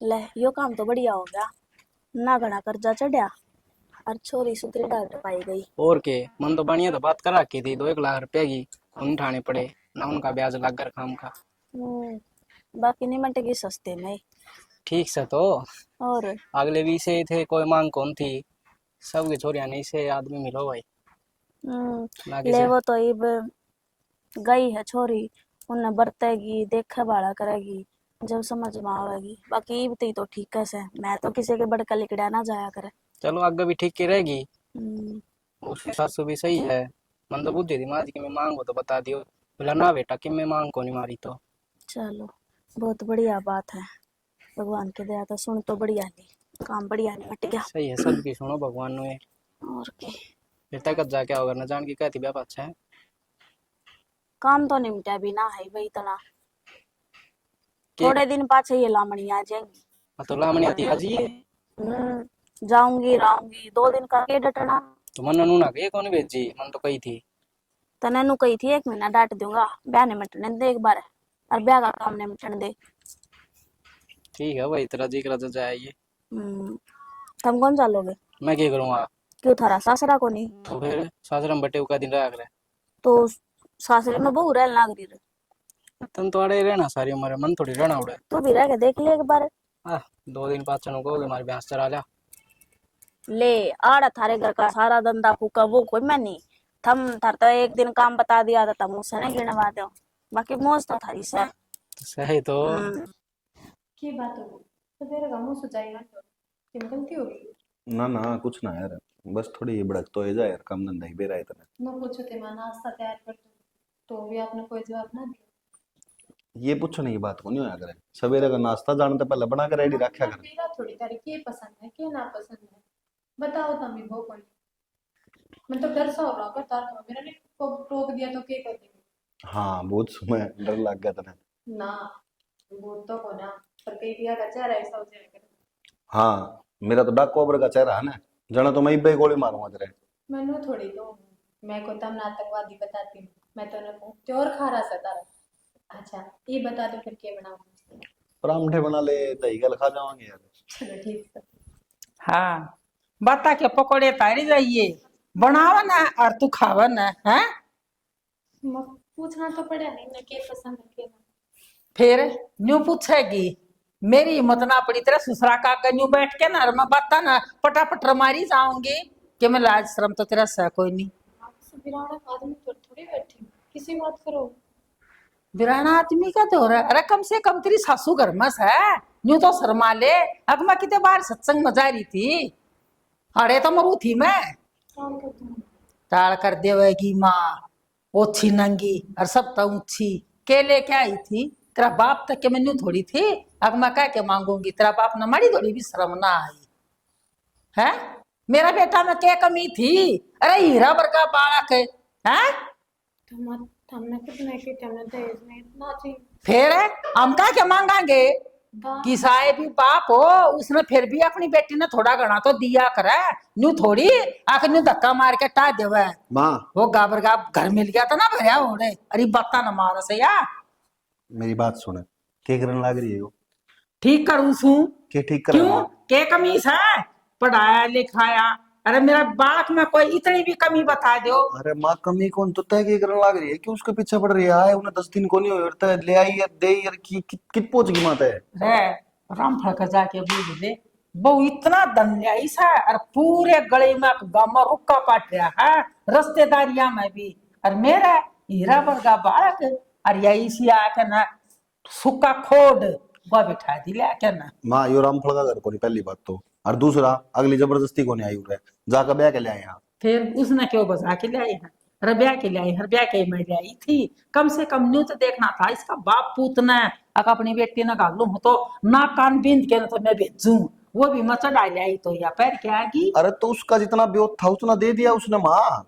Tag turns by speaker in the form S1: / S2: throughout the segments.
S1: ले यो काम तो बढ़िया हो गया। ना घना कर्जा चढ़िया और छोरी सुतरी डाल पाई गई।
S2: और के मन तो बढ़िया तो बात कर रखी थी 2 1 लाख रुपए की। उन ठाने पड़े ना उनका ब्याज लग कर काम का।
S1: बाकी नहीं मटेगी सस्ते में।
S2: ठीक से तो
S1: और
S2: अगले भी से थे कोई मांग कौन थी। सबके छोरिया नहीं से आदमी मिलो भाई ना
S1: ले
S2: किसी।
S1: वो तो इब गई है छोरी। उन्हें बरतेगी देखे भाड़ा करेगी जब समझ में आवेगी। बाकी इब तो ठीक है से मैं तो किसी के बड़का लिकड़ा ना जाया करे।
S2: चलो आगे भी ठीक ही रहेगी।
S1: हम्म,
S2: उसकी सासू भी सही है। मन तो बुद्धि दिमाग की मैं मांग हो तो बता दियो। बोला ना बेटा कि मैं मांग को नहीं मारी तो।
S1: चलो बहुत बढ़िया बात है। भगवान की दया तो सुन तो बढ़िया नहीं काम बढ़िया नहीं हट गया।
S2: सही है सबकी सुनो भगवान ने।
S1: और के
S2: फिर तक जा क्या होगा न जान की कहती ब्याह अच्छा है।
S1: काम तो निमटा भी ना है भाई तना।
S2: के
S1: थोड़े दिन पाछे ये लामणी आ जाएंगी।
S2: तो लामणी आती आज ये।
S1: जाऊंगी रहूंगी 2 दिन का के डटना।
S2: तो मन नू ना ये कौन भेजी मन तो कही थी।
S1: तने नु कही थी 1 महीना डांट दूंगा ब्याह ने मिटने दे एक बार। और ब्याह का काम ने मिटने दे।
S2: ठीक है भाई तेरा जी करा तो जाए ये।
S1: हम्म, तुम कौन चालोगे?
S2: मैं क्या करूँगा।
S1: क्यों थारा सासरा को नहीं?
S2: तो फिर सासरम बटे का दिन रहा करे।
S1: तो सासरे में बहू रह लाग रही
S2: तन तो अड़े रहना सारी उम्र मन थोड़ी रहना उड़े।
S1: तू भी रह के देख ले एक बार।
S2: आह 2 दिन पाचन को हमारे भैंस चरा जा।
S1: ले आड़ा थारे घर का सारा धंधा फूका वो कोई मैं नहीं। थम थार तो 1 दिन काम बता दिया था तुम उससे नहीं गिनवा दो। बाकी मौज तो थारी से।
S2: तो सही तो।
S3: की बात होगी तो तेरे का मुंह सुझाई ना तो क्या गलती होगी।
S4: ना ना कुछ ना यार। बस थोड़ी ये भड़क तो है जा यार काम धंधा ही बेरा है इतना।
S3: न पूछो ते मैं नाश्ता तैयार कर दूँ तो भी आपने कोई जवाब ना दिया।
S4: ये पूछने की बात को नहीं होया करे। सवेरे का नाश्ता जानते पहले बना के रेडी रखा कर।
S3: मेरा थोड़ी तारी के पसंद है के ना पसंद है बताओ तभी वो कोई मैं तो डर सा हो रहा कर तार तो मेरा ने टोक दिया तो के कर देंगे।
S4: हाँ बहुत समय डर लग गया था।
S3: ना वो तो को ना पर कई दिया का चेहरा ऐसा हो जाएगा।
S4: हाँ मेरा तो डाक कोबर का चेहरा है ना। जाना तो मैं ही गोली मारूंगा तेरे।
S3: मैंने थोड़ी तो मैं को तम आतंकवादी बताती हूँ मैं तो ना कहूँ और खा रहा सा तारा। अच्छा ये बता दो फिर क्या बनाऊँ।
S4: परांठे बना ले दही गल खा जावांगे यार।
S3: चलो ठीक है।
S5: हाँ बता के पकोड़े तारी जाइए बनावा ना और तू खावा ना है।
S3: पूछना तो पड़ा नहीं ना के पसंद है के ना।
S5: फिर न्यू पूछेगी मेरी हिम्मत ना पड़ी तेरा ससुरा का न्यू बैठ के ना और मैं बता ना पटापट मारी जाऊंगी कि मैं लाज शर्म तो तेरा सह कोई नहीं।
S3: आपसे बिराना आदमी तो थोड़ी बैठी हूँ किसी बात करो।
S5: बिराना आदमी का तो अरे कम से कम तेरी सासू घर में है न्यू तो शर्मा ले। अब मैं कितने बार सत्संग में जा रही थी अरे तो मरू थी मैं।
S3: काम करती हूँ
S5: टाल कर देवेगी माँ ओछी नंगी और सब तो ऊंची के लेके आई थी। तेरा बाप तक के मैनू थोड़ी थी अब मैं कह के मांगूंगी तेरा बाप न मारी थोड़ी भी शर्म ना आई है। मेरा बेटा में क्या कमी थी अरे हीरा वर्गा बालक है हैं?
S3: हमने कितने के हमने दहेज में इतना चाहिए।
S5: फिर हम कह के मांगांगे
S3: दाम
S5: कि साहे भी बाप हो उसने फिर भी अपनी बेटी ने थोड़ा घना तो दिया करे न्यू थोड़ी आखिर न्यू धक्का मार के टा देवे।
S4: माँ
S5: वो गाबर गाब घर मिल गया था ना भरिया होने अरे बत्ता न मार से यार।
S4: मेरी बात सुन। के करने लग रही है वो।
S5: ठीक करूं सू
S4: के ठीक
S5: क्यों
S4: करेगा।
S5: के कमीज है पढ़ाया लिखाया। अरे मेरा बालक में कोई इतनी भी कमी बता दो।
S4: अरे माँ कमी कौन तो तय के करने लग रही है क्यों उसके पीछे पड़ रही है। आए उन्हें 10 दिन को नहीं हो ले आई यार दे यार की कित पहुंच गई माता है।
S5: रे राम फड़क जाके बोल दे वो इतना दंडियाई सा और पूरे गले में गम रुक्का पाट रहा है रिश्तेदारियां में भी। और मेरा हीरा वर्गा बालक और यही सी आके ना सुक्का खोड वो बिठा दिला क्या ना।
S4: माँ यो रामफल का घर को नहीं पहली बात तो। और दूसरा अगली जबरदस्ती को नहीं आई उरे जाकर ब्याह के ले आए यहाँ।
S5: फिर उसने क्यों बजा के लाई है रब्या के लाई हर ब्याह के मैं लाई थी कम से कम न्यू तो देखना था इसका बाप पूत ने अगर अपनी बेटी ने गालू हो तो ना कान बींद के ना तो मैं भेजू वो भी मचा डाल आई तो या पैर क्या आगी।
S4: अरे तो उसका जितना ब्योत था उतना दे दिया उसने माँ।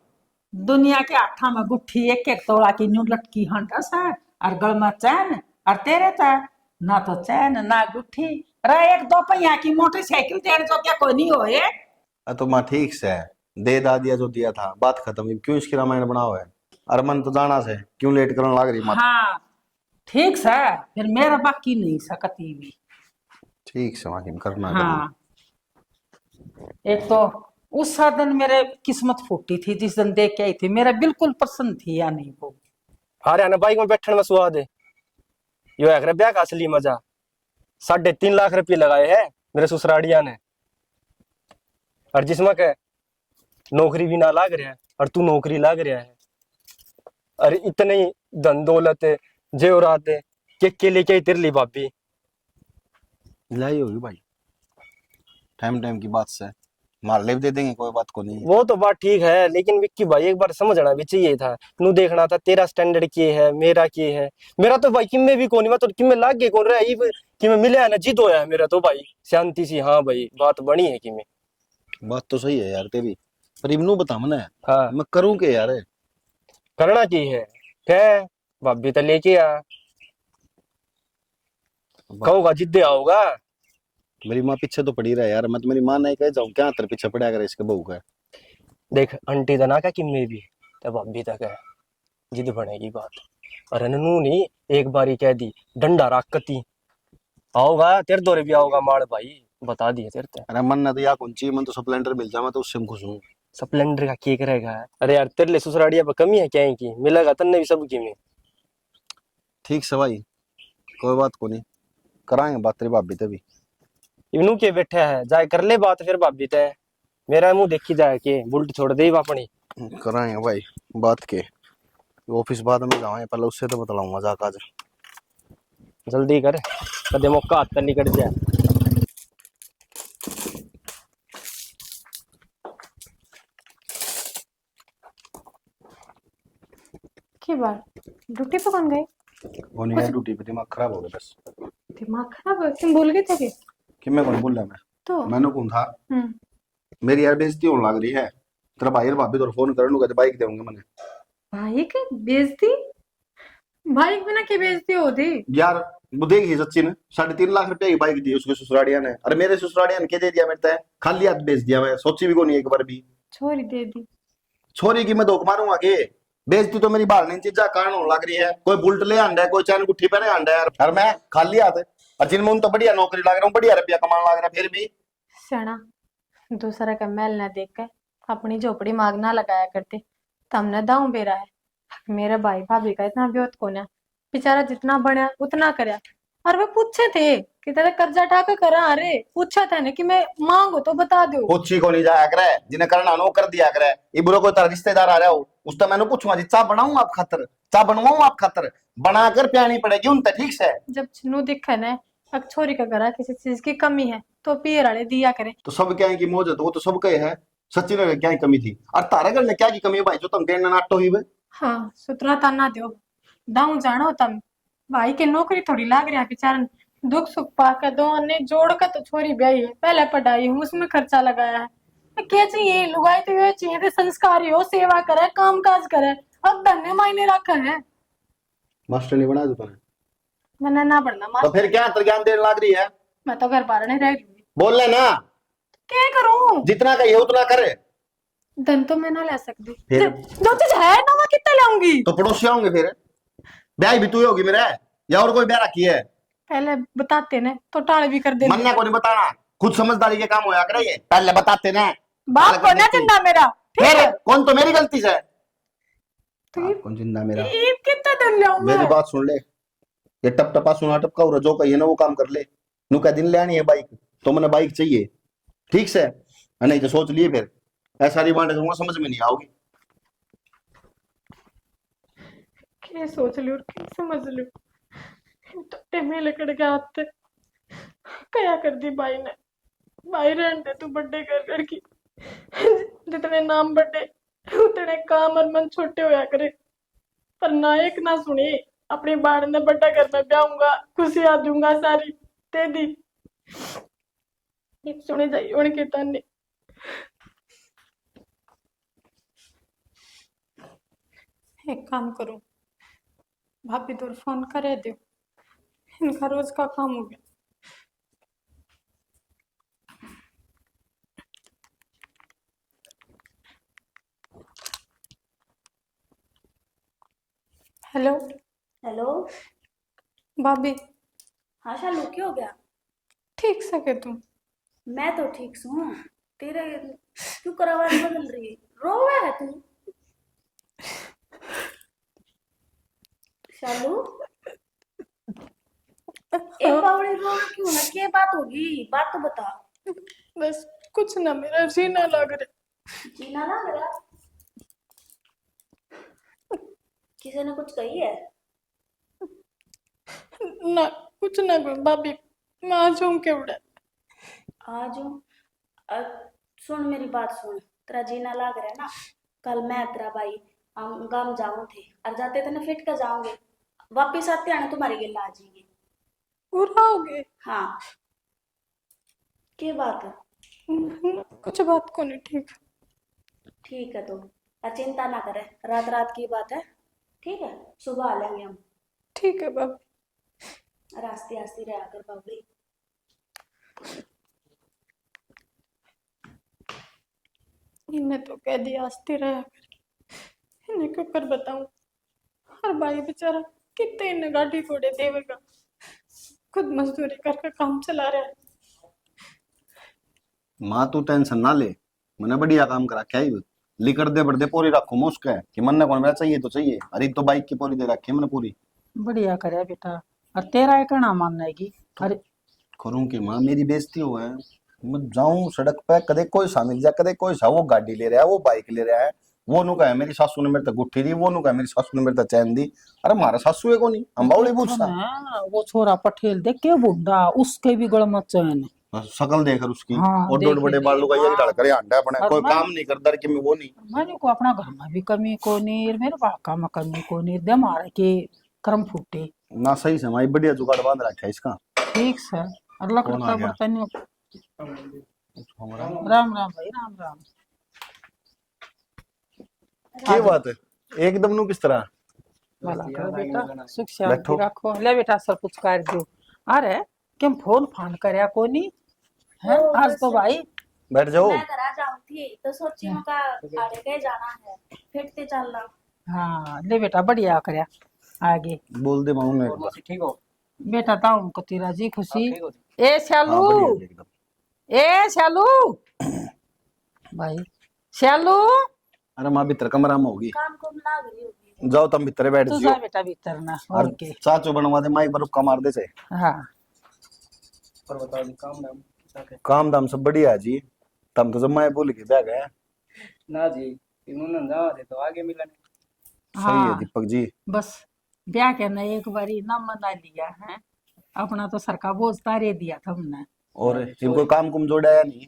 S5: दुनिया के आठा में गुट्ठी एक एक तोड़ा की न्यू लटकी हंडस है और गल में चैन और तेरे था ना तो चैन ना गुट्ठी। अरे 1 2 पहिया की मोटरसाइकिल तेरे जो क्या कोई नहीं हो ये।
S4: तो माँ ठीक से दे दा दिया जो दिया था बात खत्म। क्यों इसकी रामायण बनाओ है। अरे मन तो जाना से क्यों लेट करने लग रही माँ।
S5: हाँ ठीक है फिर मेरा बाकी नहीं सकती भी।
S4: ठीक से वहां करना
S5: हाँ, एक तो उस साधन मेरे किस्मत फूटी थी जिस दिन देख के आई थी, मेरा बिल्कुल पसंद थी या नहीं वो।
S2: हरियाणा बाइक में बैठने में स्वाद है। यो है ब्याह का असली मजा। 3.5 लाख रुपये लगाए हैं मेरे ससुराड़िया ने, और जिसमें के नौकरी भी ना लाग रहा है और तू नौकरी लाग रहा है, और इतने ही धन दौलत है, जेवरात है, के लेके आई तेरे लिए भाभी।
S4: लाई होगी भाई, टाइम टाइम की बात से मार ले भी दे देंगे, कोई बात को नहीं।
S2: वो तो बात ठीक है, लेकिन विक्की भाई एक बार समझना भी चाहिए था। नू देखना था तेरा स्टैंडर्ड क्या है, मेरा क्या है। मेरा तो भाई किम्मे भी कौन, मैं तो किम्मे लाग के कौन रहा है कि मैं मिले है ना, जिद होया है मेरा तो भाई शांति सी। हाँ भाई बात बनी है कि मैं।
S4: बात तो सही है यार तेरी, पर इब्नू बता मने
S2: हाँ
S4: मैं करूं के यार।
S2: करना की है क्या, भाभी तो लेके आ, कहूँगा जिद्दे आओगा।
S4: मेरी माँ पीछे तो पड़ी रहा यार, मैं तो मेरी माँ नहीं कह जाऊं क्या तेरे पीछे पड़ा करे इसके बहू का।
S2: देख आंटी तो ना क्या किम्मे भी, तो भाभी तक है, जिद बनेगी बात। और ननू नहीं, एक बारी कह दी डंडा राकती आओगा तेरे दौरे भी आओगा माड़ भाई, बता दिए तेरे ते।
S4: अरे मन ना तो या कौन चाहिए, मन तो स्प्लेंडर मिल जाए, मैं तो उससे हम खुश हूँ।
S2: स्प्लेंडर का केक रहेगा। अरे यार तेरे लिए ससुराड़िया पर कमी है क्या है की, मिलेगा तन्ने भी सब की में।
S4: ठीक से भाई, कोई बात को नहीं, कराएंगे बात तेरी भाभी तभी।
S2: इनू के बैठा है, जाए कर ले बात फिर भाभी ते। मेरा मुंह देखी जाए के बुलट छोड़ दे अपनी।
S4: कराएंगे भाई बात के, ऑफिस बाद में जाऊंगे, पहले उससे तो बतलाऊंगा जाकर आज।
S2: जल्दी कर, कदे मौका हाथ से निकल जाए।
S3: की बात, ड्यूटी पे कौन गए?
S4: वो नहीं है ड्यूटी पे, दिमाग खराब हो गया बस।
S3: दिमाग खराब है, तुम भूल गए थे कि?
S4: कि मैं कौन बोल रहा मैं
S3: तो
S4: मैंने कौन था।
S3: हम्म,
S4: मेरी यार बेइज्जती होने लग रही है, तेरा भाई और भाभी तो फोन कर कहते बाइक देंगे मैंने।
S3: भाई की बेइज्जती? भाई के बिना की बेइज्जती होती?
S4: यार वो देखिए सचिन, 3.5 लाख रुपए की बाइक दी उसके ससुराड़िया ने, अरे मेरे ससुराड़िया ने क्या दे दिया, मेरे तय खाली हाथ बेच दिया, मैं सोची भी को नहीं एक बार भी।
S3: छोरी दे दी?
S4: छोरी की मैं धोख मारूंगा के, बेइज्जती तो मेरी बाहर नहीं चीजा कारण होने लग रही है। कोई बुलट ले आंडा है, कोई चैन गुट्ठी पहने आंडा है यार, और मैं खाली हाथ। और जिनमें उन तो बढ़िया नौकरी लग रहा हूँ, बढ़िया रुपया कमाने लग रहा है, फिर भी
S3: सना, दूसरा का मैल न देख कर अपनी झोपड़ी मांग ना लगाया करते। तमने दाऊ बेरा है, मेरे भाई भाभी का इतना ब्योत को ना, बेचारा जितना बना उतना करया। और वे पूछे थे कि तेरा कर्जा उठा के करा, अरे पूछा था ना कि मैं मांगो तो बता दो।
S4: कुछ ही को नहीं जाया करे, जिन्हें करना नो कर दिया करे। इबरो को तारा रिश्तेदार आ रहा हो, उसका मैंने पूछूंगा जी चाह बनाऊं आप खातर, चाह बनवाऊं आप खातर, बनाकर पियानी पड़ेगी उन तक, ठीक से।
S3: जब छनू दिखे ना अब छोरी का करा किसी चीज की कमी है तो पियर वाले दिया करे।
S4: तो सब क्या है कि मौज है, तो वो तो सब कहे है। सचिन ने क्या ही कमी थी, और तारा घर ने क्या की कमी है भाई, जो तुम कहना नाटो ही बे।
S3: हाँ, सुतरा ताना दो, दाऊ जानो तम। भाई के नौकरी थोड़ी लाग रहा है बेचारन, दुख सुख पाकर दो ने जोड़ कर तो छोरी ब्याही है, पहले पढ़ाई हूँ उसमें खर्चा लगाया है। क्या चाहिए लुगाई, तो ये चाहिए थे संस्कारी हो, सेवा करे, काम काज करे। अब धन्य मायने रखा है।
S4: मास्टर नहीं बना दो तुम्हें,
S3: मैंने ना पढ़ना
S4: तो
S3: मास्टर,
S4: फिर क्या अंतर ज्ञान देने लग रही है।
S3: मैं तो घर बार नहीं रह रही।
S4: बोल ले ना,
S3: क्या करूं?
S4: जितना कहिए उतना करे।
S3: धन तो मैं ना ले सकती,
S4: फिर?
S3: जो चीज है ना मैं कितना लाऊंगी?
S4: तो पड़ोसी आऊंगे फिर, ब्याह भी तू ही होगी मेरे, या और कोई ब्याह रखी है।
S3: पहले बताते ने तो टाल भी कर देते।
S4: मन्ना को नहीं बताना, खुद समझदारी के काम होया करे, ये पहले बताते ना।
S3: बाप को ना चिंता मेरा, ठीक
S4: फिर
S3: है?
S4: कौन तो मेरी गलती से
S3: तो
S4: बाप कौन जिंदा मेरा।
S3: ईद कितना धन लाऊं मैं?
S4: मेरी बात सुन ले, ये टप टपा सुना टपका और जो कहिए ना वो काम कर ले। नु कह दिन ले आनी है बाइक, तो मैंने बाइक चाहिए, ठीक से, नहीं तो सोच लिए फिर ऐसा रिमांड दूंगा, समझ में नहीं आओगी।
S3: क्या सोच लियो और क्या समझ लियो, तो टेमे लकड़ के हाथ क्या कर दी भाई ने। भाई रहने दे तू बर्थडे कर करके, जितने नाम बर्थडे उतने काम और मन छोटे होया करे। पर नायक ना सुनी, अपनी बाढ़ ने बड़ा घर में ब्याऊंगा, खुशी आ दूंगा सारी दे दी। ये सुने जाइए उनके ताने। एक काम करूं, भाभी दूर फोन करे दो, इनका रोज का काम हो गया। Hello
S1: hello.
S3: भाभी,
S1: हाँ शालू, क्या हो गया?
S3: ठीक सके तुम।
S1: मैं तो ठीक हूँ। तेरे क्यों कर आवाज बदल रही है? रोवा है तू? शालू, एक बावड़ी रोवा क्यों ना? क्या बात होगी? बात तो बता।
S3: बस कुछ ना, मेरा जी ना लग रहा।
S1: जीना ना मेरा। किसी ने कुछ कही है?
S3: ना कुछ ना भाभी, मैं आ जाऊं के उड़ा।
S1: आज सुन मेरी बात सुन। तेरा जीना लाग रहा है ना? कल मैं तेरा भाई हम गांव जाऊं थे और जाते थे ना फिट का जाओगे। वापिस आते आने तुम्हारे गिल्ला आ जाएंगे।
S3: पूरा हो गए।
S1: हाँ, क्या बात है?
S3: कुछ बात को नहीं। ठीक।
S1: ठीक है तो और चिंता ना करे, रात रात की बात है। ठीक है, सुबह आ लेंगे हम।
S3: ठीक है भाभी।
S1: रास्ते आस्ते रहा कर बाबली।
S3: इन्हें तो कह दिया हंसती रहा कर, इन्हें क्यों कर बताऊं। हर भाई बेचारा कितने इन्हें गाड़ी घोड़े देवेगा, खुद मजदूरी करके काम चला रहा है।
S4: माँ तू टेंशन ना ले, मैंने बढ़िया काम करा क्या ही लिकर दे बढ़ दे पूरी रखो मुश्क है कि मन कौन मेरा चाहिए तो चाहिए। अरे तो बाइक की पूरी दे रखी है मैंने पूरी।
S5: बढ़िया करे बेटा। और तेरा है कहना मानेगी। अरे
S4: करूँ कि माँ मेरी बेइज्जती हो है। मैं जाऊं सड़क पे कदे कोई सा मिल जाए, कदे कोई सा वो गाड़ी ले रहा है, वो बाइक ले रहा है, वो नु कहे मेरी सासू ने मेरे तक गुट्ठी दी, वो नु कहे मेरी सासू ने मेरे तक चैन दी। अरे मारा सासू है को नहीं, हम बावली
S5: देखो
S4: पूछता।
S5: ना, वो छोरा पटेल देख के बुढ़ा, उसके भी गड़ मचन।
S4: शकल देखकर उसकी,
S5: हाँ
S4: और डोड
S5: देख
S4: बड़े
S5: ले।
S4: बाल लुगाई
S5: हाँ,
S4: ढल कर अंडा अपने
S5: और
S4: कोई
S5: मैं
S4: काम नहीं कर दर के में वो नहीं।
S5: मैंने को अपना घर में भी कमी को नहीं, मेरे बाका में कमी को नहीं, दे मारे के कर्म फूटे।
S4: ना सही से हमारी बढ़िया जुगाड़ बांध रखा है इसका।
S5: ठीक से। और
S4: कौन आ
S5: लकड़ता
S4: गया?
S5: बर्तन।
S4: हमारा
S5: राम राम भाई, राम राम।
S4: क्या बात है, एकदम नु किस तरह
S5: भला करो बेटा, सुख शांति
S4: बैठो।
S5: रखो। ले बेटा सब कुछ कर दो। अरे क्यों फोन फान करया कोनी है
S1: ओ,
S5: आज
S1: बस
S5: तो भाई।
S4: बैठ जाओ।
S1: मैं घर आ जाऊं थी तो सोची मैं का आड़े के जाना है, फिटते चलना।
S5: हाँ ले बेटा, बढ़िया करया। आगे
S4: बोल दे मामू ने एक बार।
S5: बेटा ताऊ को तेरा जी खुशी। ए श्यालू,
S4: हाँ बढ़िया जी, एकदम।
S5: ए श्यालू भाई, श्यालू
S4: अरे माँ भीतर कमरा में होगी,
S1: काम को लाग रही होगी।
S4: जाओ तुम भीतर बैठ
S5: तू
S4: जियो।
S5: जा बेटा भीतर ना।
S4: और
S5: ओके।
S4: चाचो बनवा दे माइक पर रुक्का मार दे से।
S5: हाँ
S2: और बताओ जी, काम धाम क्या है?
S4: काम दाम सब बढ़िया है जी। तम तो जब मैं बोल के बैग है।
S2: ना जी, इन्होंने जावा थे तो आगे मिला नहीं।
S4: सही है
S5: हाँ,
S4: दीपक जी।
S5: बस ब्याह के ना एक बारी ना मना लिया है, अपना तो सर का बोझ तारे दिया था हमने।
S4: और इनको काम कुम जोड़ा या नहीं?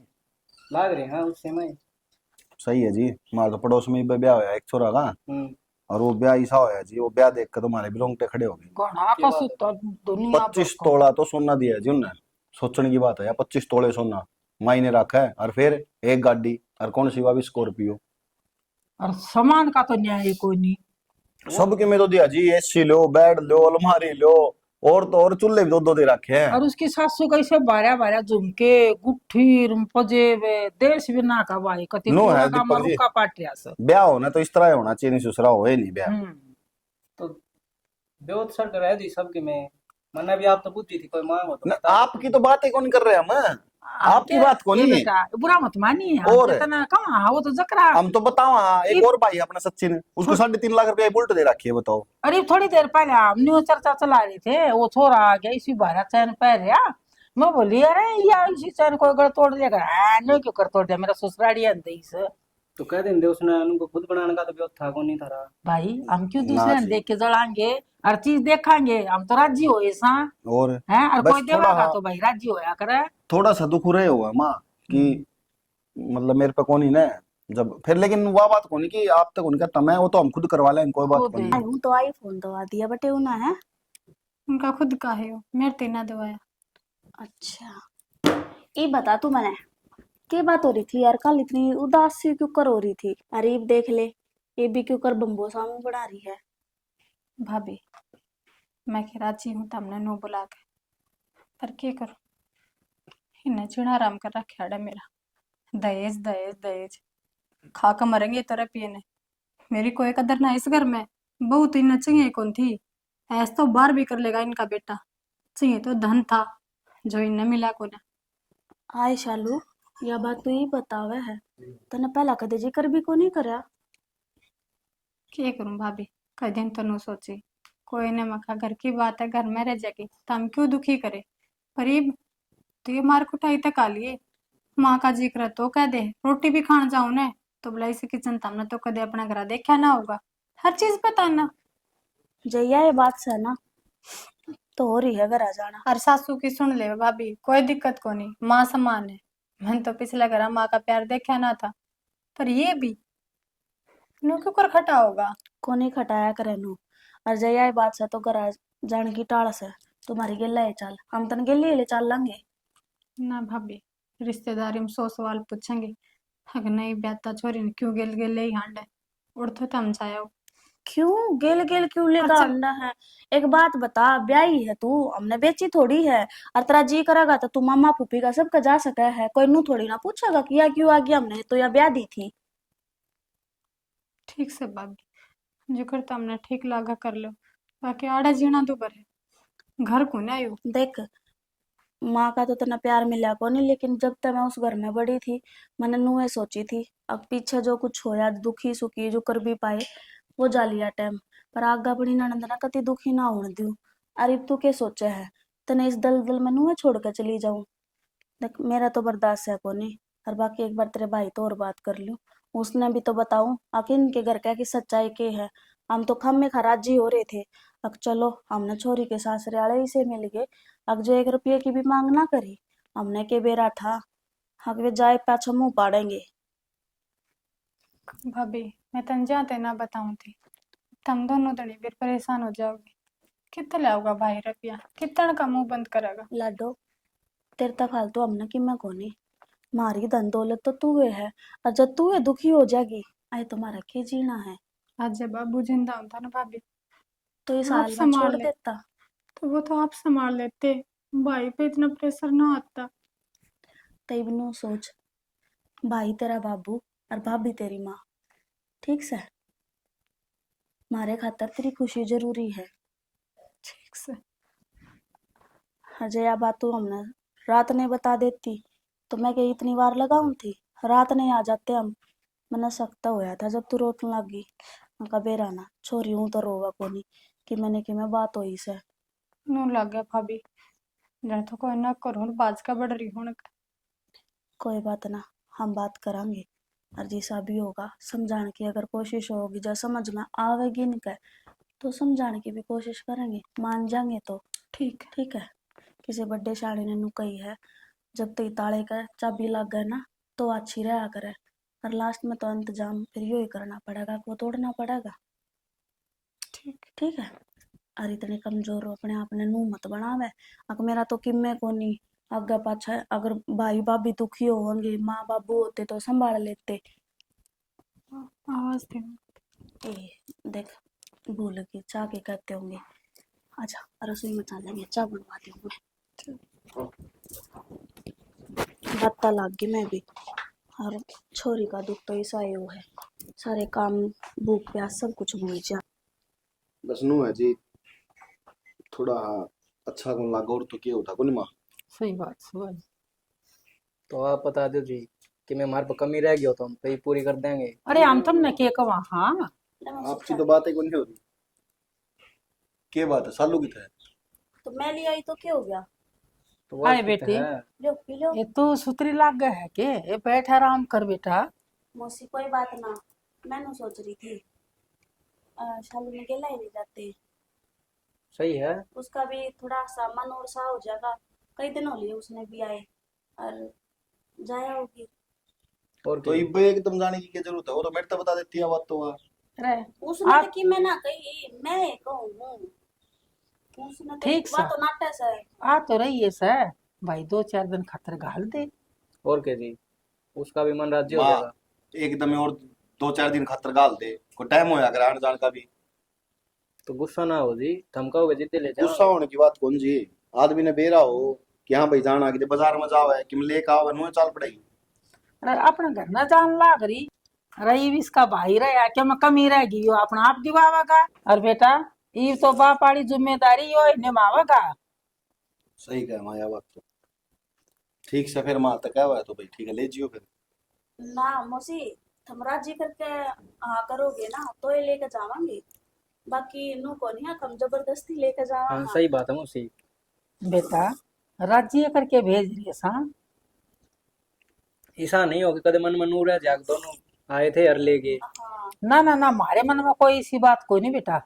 S2: लाग रहे हाँ उस समय।
S4: सही है जी। हमारे तो पड़ोस में ही ब्याह होया एक छोरा का, और वो ब्याह ऐसा होया जी, वो ब्याह देख कर तुम्हारे भी रोंगटे खड़े हो गए।
S5: घना कसु तो दुनिया
S4: 25 तोला तो सोना दिया है जी उनने। सोचने की बात है यार, 25 तोले सोना मायने रखा है, और फिर एक गाड़ी, और कौन सी भी स्कॉर्पियो।
S5: और सामान का तो न्याय कोई नहीं।
S4: सबके में तो दिया जी, एसी लो, बेड लो, अलमारी लो, और तो और चूल्हे भी दो दो दे रखे हैं।
S5: और उसकी सासू कैसे बारह बारह झुमके गुट्ठी पजेबे देश भी ना का भाई कति
S4: नो
S5: पूरा
S4: है
S5: का
S4: दीपक जी।
S5: मरुका पाटिया से।
S4: ब्याह होना तो इस तरह होना चाहिए, नहीं ससुरा हो नहीं ब्याह।
S2: तो बेवत सर तो रह दी सबके में। मना भी आप तो बुद्धि थी, कोई मांग हो तो
S4: ना,
S2: बता।
S4: आपकी तो बातें कौन कर रहे हैं हम, आपकी बात कौन
S5: ये
S4: है।
S5: बेटा बुरा मत मानिए,
S4: और
S5: इतना कहाँ वो तो जकरा।
S4: हम तो बताओ, हाँ एक और भाई अपना सचिन, उसको 3.5 लाख रुपया बुलेट दे रखी है, बताओ।
S5: अरे थोड़ी देर पहले हमने वो चर्चा चला रहे थे, वो छोरा आ गया इसी बारह चैन पहन। मैं बोली अरे यार इसी चैन कोई गड़ तोड़ दिया कर। नहीं क्यों कर तोड़ दिया, मेरा ससुराली अंदर से।
S2: तो कह देंगे उसने उनको खुद बनाने का तो बेवत था, कौन नहीं था रहा।
S5: भाई हम क्यों
S4: ना
S5: दूसरे ने
S4: जी।
S5: देख के जलाएंगे, हर चीज देखांगे, हम तो राजी हो ऐसा
S4: और
S5: है। और
S4: बस
S5: कोई
S4: थोड़ा
S5: देवागा तो भाई राजी होया करे।
S4: थोड़ा सा दुख रहे हुआ माँ कि मतलब मेरे पे कौन ही ना जब फिर, लेकिन वो बात कौन कि आप तक उनका तमय, वो तो हम खुद करवा लें, कोई बात
S5: खुद
S4: कौन।
S5: है।
S1: हूँ तो आईफोन दवा दिया बटे उना है।
S3: उनका खुद का है, मेरे तीना दवाया।
S1: अच्छा, ये बता तू मैंने क्या बात हो रही थी यार? कल इतनी उदास सी क्यों कर हो रही थी? अरे ये देख ले, ये भी क्यों कर बम्बो सामू बना रही है।
S3: भाभी मैं के राजी हूँ तमने नो बुला के, पर के करूँ, इन्हें चिड़ा आराम कर रखा है मेरा। दहेज दहेज दहेज खा कर मरेंगे तरह पिए ने। मेरी कोई कदर ना इस घर में, बहू तो इन्हें चाहिए कौन थी। ऐसा तो बार भी कर लेगा इनका बेटा, चाहिए तो धन था जो इन्हें मिला को ना।
S1: हाय शालू, यह बात तू ही बतावे है। तने पहला कदे जिक्र भी को नहीं करया।
S6: क्या करूं भाभी, कई दिन तो नो सोची। कोई ने मखा घर की बात है, घर में रह जाएगी तो हम क्यों दुखी करे। परीब तो ये मार कुटाई तक आ लिए। माँ का जिक्र तो कह दे, रोटी भी खान जाऊं ने तो बुलाई से किचन तमने तो कदे अपना घर देखा ना होगा। हर चीज बताना।
S1: जैया ये बात से ना तो हो रही है घर आ जाना।
S6: और सासू की सुन ले भाभी, कोई दिक्कत को नहीं, माँ समान है। मैंने तो पिछले घर माँ का प्यार देखा ना था, पर ये भी नो क्यों कर खटा होगा।
S1: को नहीं खटाया करे नू। और जैया ये बात से तो घर आ जाने की टालस है। तुम्हारी गिल्ला है चाल, हम तन गिल्ली ले चाल लेंगे।
S6: ना भाभी, रिश्तेदारी में 100 सवाल पूछेंगे। अगर नहीं ब्याता छोरी ने क्यों गेल गेल ही हांडे उड़ तो थम जाओ।
S1: क्यों गेल गेल क्यों लेकर
S6: अच्छा,
S1: अंडा है। एक बात बता, ब्याही है तू, हमने बेची थोड़ी है। और तेरा जी करेगा तो तू मामा फूफी का सबका जा सका है, कोई नू थोड़ी ना पूछेगा कि या क्यों आ गया, हमने तो या ब्याह दी थी।
S6: ठीक से भाभी, जो करता हमने ठीक लागा कर लो। बाकी आड़ा जीना तो करे, घर को नहीं आयो।
S1: देख, माँ का तो तना प्यार मिला को नहीं, लेकिन जब तक मैं उस घर में बड़ी थी मैंने नुए सोची थी। अब पीछे जो कुछ होया दुखी सुखी जो कर भी पाए वो जा लिया टाइम। पर आगा अपनी ननद ना कति दुखी ना होने दूं। अरे तू के सोचे है, तने इस दलदल में नुए छोड़ कर चली जाऊं। देख मेरा तो बर्दाश्त है को नहीं। और बाकी एक बार तेरे भाई तो और बात कर लूं, उसने भी तो बताऊं आखिर इनके घर क्या की सच्चाई के है। हम तो खम में खराजी हो रहे थे। अब चलो हमने छोरी के सासरे वाले ही से मिल गए। अब जो 1 रुपये की भी मांग ना करी, हमने के बेरा था। हक वे जाए पाछो मुंह पाड़ेंगे।
S6: भाभी, मैं तन जाते ना बताऊं थी, तुम दोनों दड़ी फिर परेशान हो जाओगे। कितना लाओगा भाई रुपया, कितना का मुंह बंद करेगा।
S1: लाडो, तेरे ता फालतू हमने कि मैं कोनी। मारी धन दौलत तो तू है। और जब तू है दुखी हो जाएगी, आए तुम्हारा के जीना है।
S6: आज जब बाबू जिंदा होता ना भाभी,
S1: तो इस
S6: तो आप
S1: हाल में छोड़
S6: संभाल ले,
S1: देता।
S6: तो वो तो आप संभाल लेते, भाई पे इतना प्रेशर ना आता।
S1: तब नु सोच, भाई तेरा बाबू और भाभी तेरी माँ, ठीक से। मारे खातर तेरी खुशी जरूरी है।
S6: ठीक से।
S1: अजय, या बात तू हमने रात ने बता देती तो मैं कहीं इतनी बार लगाऊं थी। रात नहीं आ जाते हम। मैंने सख्ता होया था जब तू रोने लगी। मैं कहा बेरा ना छोरी हूं तो रोवा कोनी कि मैंने कि मैं बात होई से।
S6: नू लग गया भाभी, जरा तो कोई ना करो बाज का बढ़ रही हूं।
S1: कोई बात ना, हम बात करांगे। और जैसा भी होगा समझाने की अगर कोशिश होगी, जो समझ में आवेगी इनके तो समझाने की भी कोशिश करेंगे, मान जाएंगे तो
S6: ठीक है।
S1: ठीक है। किसी बड्डे शाड़ी ने नु कही है, जब तक ताले का चाबी लग गए ना तो अच्छी रहा करे। और लास्ट में तो इंतजाम फिर यो ही करना पड़ेगा, वो तोड़ना पड़ेगा।
S6: ठीक।
S1: ठीक है। और इतने कमजोर हो अपने आप ने नू मत बनावे। अगर मेरा तो किम्मे को नहीं, अगर पाछा अगर भाई भाभी दुखी होंगे, माँ बाबू होते तो संभाल लेते।
S6: आवाज दे।
S1: ए देख, भूल गई चाह के कहते होंगे। अच्छा रसोई में चलेंगे, चाय बनवाती हूँ मैं। बत्ता लाग गई मैं भी। और छोरी का दुख तो ऐसा ही वो है, सारे काम भूख प्यास सब कुछ भूल जा।
S4: बस नू है जी, थोड़ा अच्छा कौन लगा और तो क्या होता को नहीं माँ।
S5: सही बात सुभाष।
S2: तो आप बता दो जी कि मैं हमारे पर कमी रह गई हो तो हम पे पूरी कर देंगे।
S5: अरे हम तुमने के कहा हाँ।
S4: आपकी तो बात है कोई नहीं हो रही। क्या बात है, सालू की है।
S1: तो मैं ले आई तो क्या हो गया।
S2: तो वो
S5: आए
S2: आपकी तो
S5: बेटी,
S2: है।
S1: लो पी लो।
S5: ये तो सुतरी लाग गए है के, ये बैठ आराम कर बेटा।
S1: मौसी कोई बात ना, मैं ना सोच रही थी शालू में गेला ही नहीं जाते।
S2: सही है।
S1: उसका भी थोड़ा सा मन और सा हो जाएगा। कई दिन हो लिए उसने भी आए और जाया होगी।
S2: और
S4: तो
S2: क्या।
S4: इब एकदम जाने की क्या जरूरत है, वो तो मेरे तो बता देती है बात तो वहाँ।
S5: अरे
S1: उसने तो
S5: आप
S1: कि मैं ना कही, मैं कहूँ। उसने तो
S5: ठीक
S1: बात
S5: सा
S1: तो नाटा सा है।
S5: आ तो रही है सर, भाई 2-4 दिन खातर घाल दे।
S2: और क्या जी, उसका भी मन राज्य हो
S4: माँ
S2: जाएगा।
S4: एकदम और 2-4 दिन खातर गाल दे, को टाइम होया कर आने जाने का भी।
S2: तो गुस्सा ना हो जी, धमकाओगे जिद्दे ले
S4: गुस्सा
S2: जाओ।
S4: होने की बात कौन जी। आदमी ने बेरा हो कि हाँ भाई जाना कि बाजार में जाओ है कि मैं लेके आओ नुए चाल पड़ेगी।
S5: अरे अपने घर न जान लाग रही, रही भी इसका भाई रहा क्या मैं कमी रह गई हो अपना आप दिवावेगा। और बेटा ये तो बापाड़ी जिम्मेदारी यो निभावेगा।
S4: सही कहा माया बात तो। ठीक से फिर माल तक क्या हुआ है तो भाई ठीक है ले जियो फिर।
S1: ना मौसी, तुम राजी करके हाँ करोगे ना तो ये लेके जावांगे, बाकी नू को नहीं हम जबरदस्ती लेके
S2: हाँ
S1: जावा।
S2: सही बात है मौसी।
S5: बेटा राज्य करके भेज रही है सा।
S2: ऐसा नहीं होगा कदे मन मनूर है जाग दोनों आए थे और ले गए।
S1: हाँ
S5: ना ना ना, हमारे मन में कोई ऐसी बात कोई नहीं बेटा।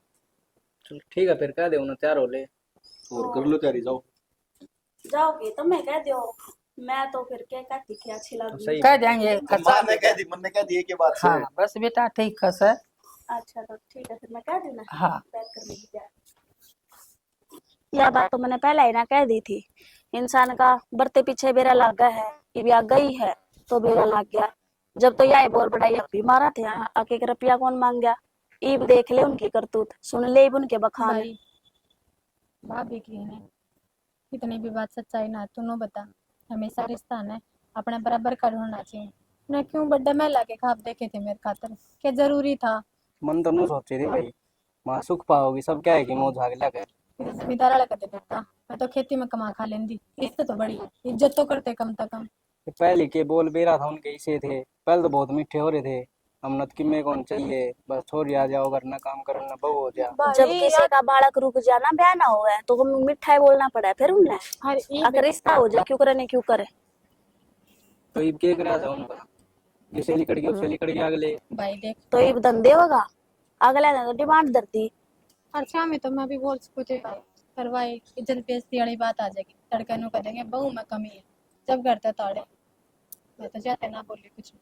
S2: चलो ठीक है फिर कह दे तैयार हो ले।
S4: और कर लो तैयारी जाओ।
S1: जाओगे तो मैं कह दो, मैं तो फिर क्या कहती कि अच्छी लगी।
S2: सही
S5: कह देंगे खर्चा।
S4: माँ ने कह दी मन ने कह दी के बाद से।
S5: हाँ बस बेटा ठीक है सर।
S1: अच्छा तो ठीक है फिर मैं कह दूँ ना
S5: हाँ
S1: पैक करने की तैयारी। यह बात तो मैंने पहले ही ना कह दी थी, इंसान का बढ़ते पीछे बेरा लग गया है, ये भी आ गई है तो बेरा लग गया। जब तो यह बोल बढ़ाई अब भी मारा थे, आके एक रुपया कौन मांग गया। ईब देख ले उनकी करतूत, सुन ले ईब उनके बखान।
S6: भाई भाभी की है कितनी भी बात सच्चाई ना तू नो बता, हमेशा रिश्ता ने अपने बराबर कर होना चाहिए। मैं क्यों बर्थडे में लाके खाब देखे थे मेरे खातर, क्या जरूरी था।
S2: मन तो नहीं सोचे थे भाई माँ सुख पाओगी सब क्या है कि मोह झाग लगे।
S6: जमींदार वाला कर देता, मैं तो खेती में कमा खा लेंदी, इससे तो बड़ी इज्जत तो करते कम से कम।
S2: पहले के बोल बेरा था उनके इसे थे, पहले तो बहुत मीठे हो रहे थे। हम नत किमे कौन चाहिए बस छोड़ आ जाओ घर ना काम करना बहु हो जा।
S1: जब किसी का बालक रुक जाना ब्याह ना हुआ है तो हम मिठाई बोलना पड़ा है फिर उन्हें।
S6: हर
S1: अगर रिश्ता हो जाए क्यों करे नहीं क्यों करे।
S2: तो ये क्या करा था उनका, इसे लिकड़ गया उसे लिकड़ गया अगले।
S6: भाई देख
S1: तो ये धंधे होगा, अगले ने तो डिमांड धरती।
S6: अच्छा में तो मैं भी बोल सकूँ पर भाई इज्जत बेइज्जती वाली बात आ जाएगी, लड़के नु कह देंगे बहू में कमी है जब करते ताड़े। मैं तो जाते ना बोली कुछ।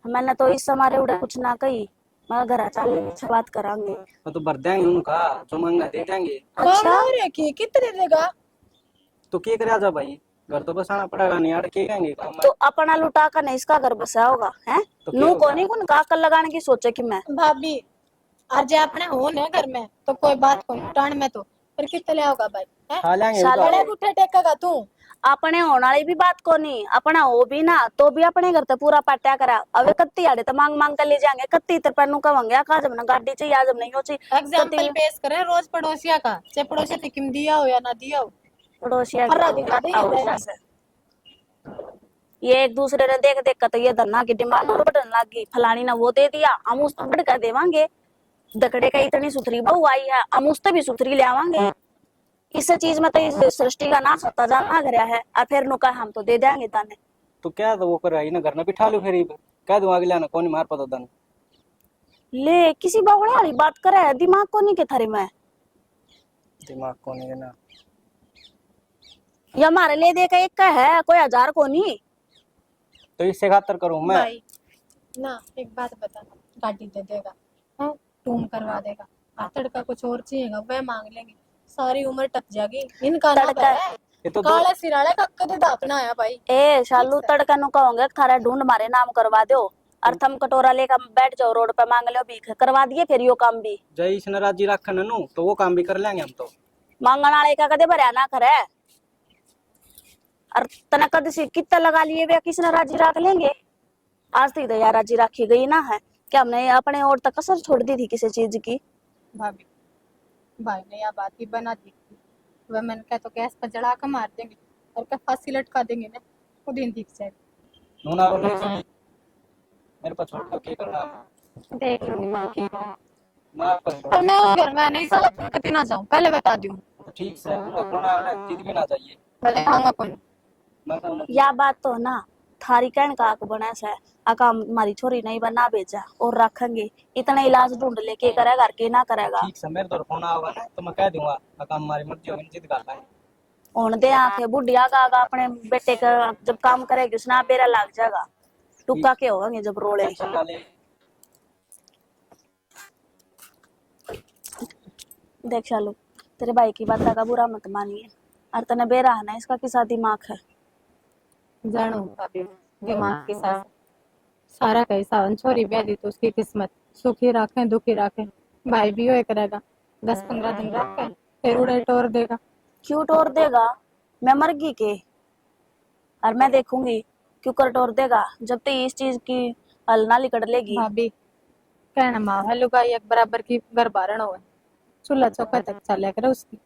S1: मैंने तो इस हमारे उड़े कुछ ना कही, मैं घर चल अच्छा बात करांगे।
S2: तो भर देंगे उनका जो मांगा दे देंगे।
S1: अच्छा
S6: अरे की कितने देगा।
S2: तो क्या करा जा भाई, घर तो बसाना पड़ेगा नहीं यार के कहेंगे काम
S1: तो अपना लुटा कर नहीं इसका घर बसा होगा है।
S2: तो क्या
S1: नू
S2: होगा?
S1: को नहीं कुन का कर लगाने की सोचे कि मैं।
S6: भाभी आज अपने हो न घर में तो कोई बात को टाण में तो फिर कितने ले आओगा भाई हैं?
S2: खा लेंगे
S1: साले
S2: उनका।
S6: बड़े गुठे टेकेगा तू।
S1: अपने होने वाली भी बात को नहीं, अपना हो भी ना तो भी अपने घर तो पूरा पाट्या करा। अब कत्ती आड़े तो मांग मांग कर ले जाएंगे, कत्ती तरह नु कहेंगे का जब ना गाड़ी चाहिए आज जब नहीं हो चाहिए।
S6: एग्जाम्पल पेश करें रोज पड़ोसिया का, चाहे पड़ोसी ने किम दिया हो या ना दिया हो।
S1: पड़ोसिया
S6: हर्रा दिखा दे
S1: आओ
S6: ये।
S1: से। ये एक दूसरे ने देख देख कर तो ये धन्ना की डिमांड और बढ़ने लगी, फलानी ने वो दे दिया हम उस बढ़ कर देवांगे। दकड़े का इतनी सुथरी बहू आई है हम उससे भी सुथरी ले आवांगे। इस चीज में तो इस सृष्टि का नाश होता जाना गया है और फिर नुका हम तो दे देंगे ताने।
S2: तो क्या तो वो कर रही ना घर ना बिठा लो फिर कह दूं अगले ना कौन मार पता दन।
S1: ले किसी बावड़े वाली बात करे, दिमाग को नहीं के थारे में।
S2: दिमाग को नहीं ना
S1: ये हमारे ले दे का एक का है कोई 1000 को नहीं।
S2: तो इससे खातर करूं मैं।
S6: भाई ना एक बात बता, गाड़ी दे देगा हाँ टूम करवा देगा, आतड़ का कुछ और चाहिएगा वह मांग लेंगे, सारी उम्र टप जाएगी इनका ना
S1: तड़का।
S6: है।
S2: ये तो
S6: काले सिराले का कदे दापना आया भाई।
S1: ए शालू तड़का नु कहोगे थारा ढूंढ मारे नाम करवा दो और थम कटोरा लेकर बैठ जाओ रोड पे मांग लो भीख करवा दिए फिर यो काम भी।
S2: जय इसने राजी रखन नु तो वो काम भी कर लेंगे हम तो।
S1: मांगण वाले का कदे भरया ना करे और तना कद से कितना लगा लिए वे किसने राजी रख लेंगे। आज तक तो यार राजी रखी गई ना है कि हमने अपने और तक कसर छोड़ दी थी किसी चीज की।
S6: भाभी भाई ने यह बात ही बना दी, वह मैंने कहा तो गैस पर जला कर मार देंगे और क्या फांसी लटका देंगे ना खुद ही दिख जाएगा।
S2: नूना रो नहीं मेरे पास छोड़ के करना
S6: देख लूंगी माँ की।
S2: मार पर
S6: पर मैं उस घर में नहीं साला कभी ना जाऊँ पहले बता दूँ।
S2: ठीक से अपना जिद भी ना चाहिए।
S6: भले खाऊंगा कोई।
S2: मैं तो
S1: या बात तो ना थारी कहन का आक बना से आका हमारी छोरी नहीं बना भेजा और रखेंगे इतना इलाज ढूंढ ले के करेगा और के ना करेगा।
S2: ठीक से मेरे तो फोन आएगा ना तो मैं कह दूंगा काम हमारी मर्जी होगी जिद कर लाए।
S1: होने दे आके बुढ़िया का आगा अपने बेटे का जब काम करेगी उसना बेरा लग जाएगा, टुक्का के होंगे जब रोले। देख शालू तेरे भाई की बात का बुरा मत मानिए और तने बेरा है ना इसका किसा दिमाग है।
S6: जानू भाभी दिमाग के साथ सारा कैसा छोरी ब्याह दी तो उसकी किस्मत सुखी रखे दुखी रखे, भाई भी हो करेगा 10-15 दिन रख के फिर उड़े टोर देगा।
S1: क्यों टोर देगा, मैं मर गई के और मैं देखूंगी क्यों कर टोर देगा जब तक इस चीज की हल ना लिकड़ लेगी।
S6: भाभी कहना माँ है लुगाई एक बराबर की घर बारण हो, चूल्हा चौका तक चले करे उसकी,